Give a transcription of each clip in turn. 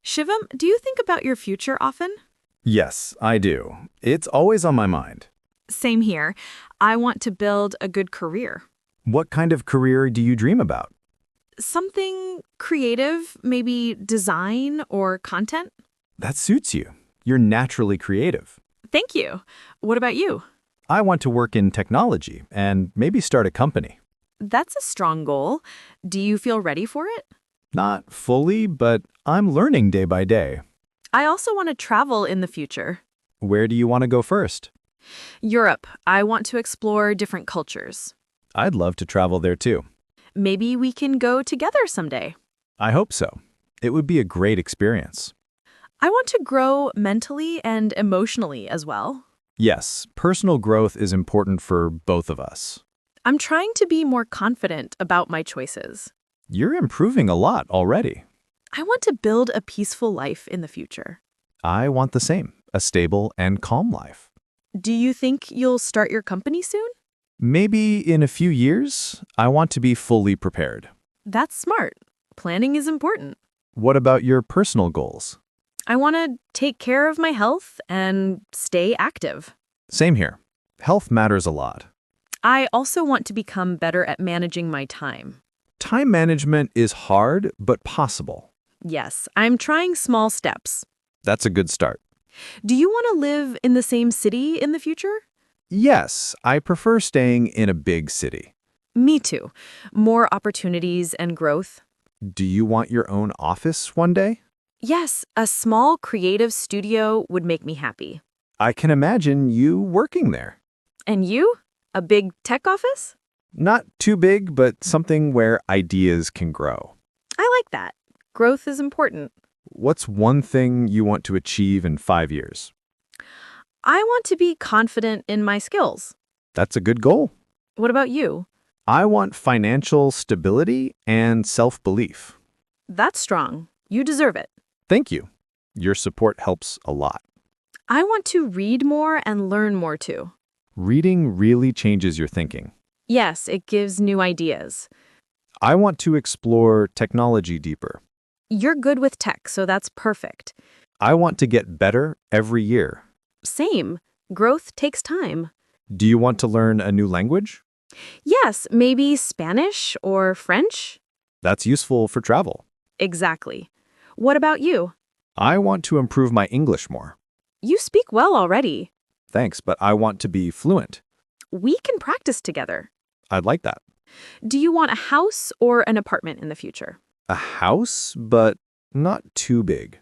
Shivam, do you think about your future often? Yes, I do. It's always on my mind. Same here. I want to build a good career. What kind of career do you dream about? Something creative, maybe design or content? That suits you. You're naturally creative. Thank you. What about you? I want to work in technology and maybe start a company. That's a strong goal. Do you feel ready for it? Not fully, but I'm learning day by day. I also want to travel in the future. Where do you want to go first? Europe. I want to explore different cultures. I'd love to travel there too. Maybe we can go together someday. I hope so. It would be a great experience. I want to grow mentally and emotionally as well. Yes, personal growth is important for both of us. I'm trying to be more confident about my choices. You're improving a lot already. I want to build a peaceful life in the future. I want the same, a stable and calm life. Do you think you'll start your company soon? Maybe in a few years, I want to be fully prepared. That's smart. Planning is important. What about your personal goals? I want to take care of my health and stay active. Same here. Health matters a lot. I also want to become better at managing my time. Time management is hard, but possible. Yes, I'm trying small steps. That's a good start. Do you want to live in the same city in the future? Yes, I prefer staying in a big city. Me too. More opportunities and growth. Do you want your own office one day? Yes, a small creative studio would make me happy. I can imagine you working there. And you? A big tech office? Not too big, but something where ideas can grow. I like that. Growth is important. What's one thing you want to achieve in 5 years? I want to be confident in my skills. That's a good goal. What about you? I want financial stability and self-belief. That's strong. You deserve it. Thank you. Your support helps a lot. I want to read more and learn more too. Reading really changes your thinking. Yes, it gives new ideas. I want to explore technology deeper. You're good with tech, so that's perfect. I want to get better every year. Same. Growth takes time. Do you want to learn a new language? Yes, maybe Spanish or French? That's useful for travel. Exactly. What about you? I want to improve my English more. You speak well already. Thanks, but I want to be fluent. We can practice together. I'd like that. Do you want a house or an apartment in the future? A house, but not too big.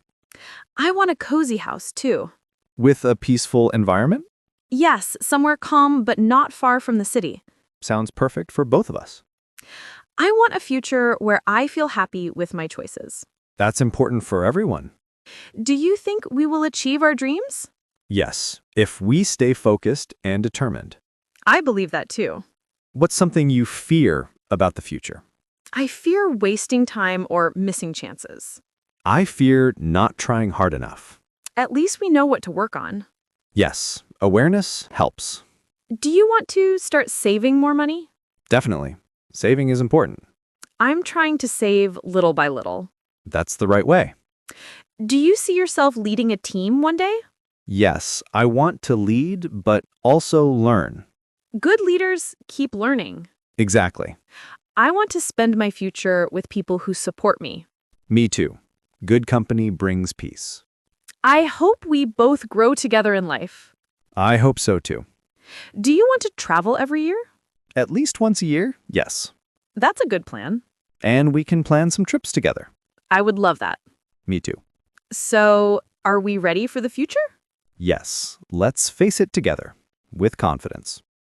I want a cozy house too. With a peaceful environment? Yes, somewhere calm but not far from the city. Sounds perfect for both of us. I want a future where I feel happy with my choices. That's important for everyone. Do you think we will achieve our dreams? Yes, if we stay focused and determined. I believe that too. What's something you fear about the future? I fear wasting time or missing chances. I fear not trying hard enough. At least we know what to work on. Yes, awareness helps. Do you want to start saving more money? Definitely. Saving is important. I'm trying to save little by little. That's the right way. Do you see yourself leading a team one day? Yes, I want to lead, but also learn. Good leaders keep learning. Exactly. I want to spend my future with people who support me. Me too. Good company brings peace. I hope we both grow together in life. I hope so too. Do you want to travel every year? At least once a year, yes. That's a good plan. And we can plan some trips together. I would love that. Me too. So, are we ready for the future? Yes, let's face it together, with confidence.